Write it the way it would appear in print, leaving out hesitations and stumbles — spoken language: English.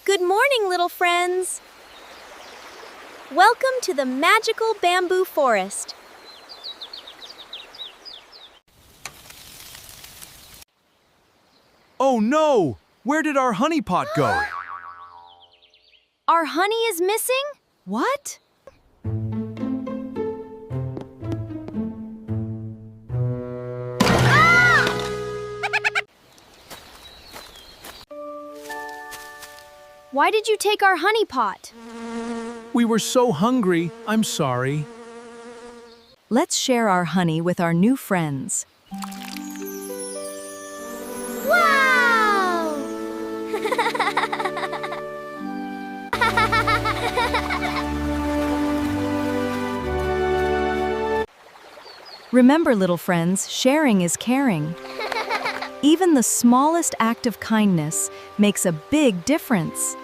Good morning, little friends. Welcome to the magical bamboo forest. Oh no! Where did our honey pot go? Our honey is missing? What? Why did you take our honey pot? We were so hungry. I'm sorry. Let's share our honey with our new friends. Wow! Remember, little friends, sharing is caring. Even the smallest act of kindness makes a big difference.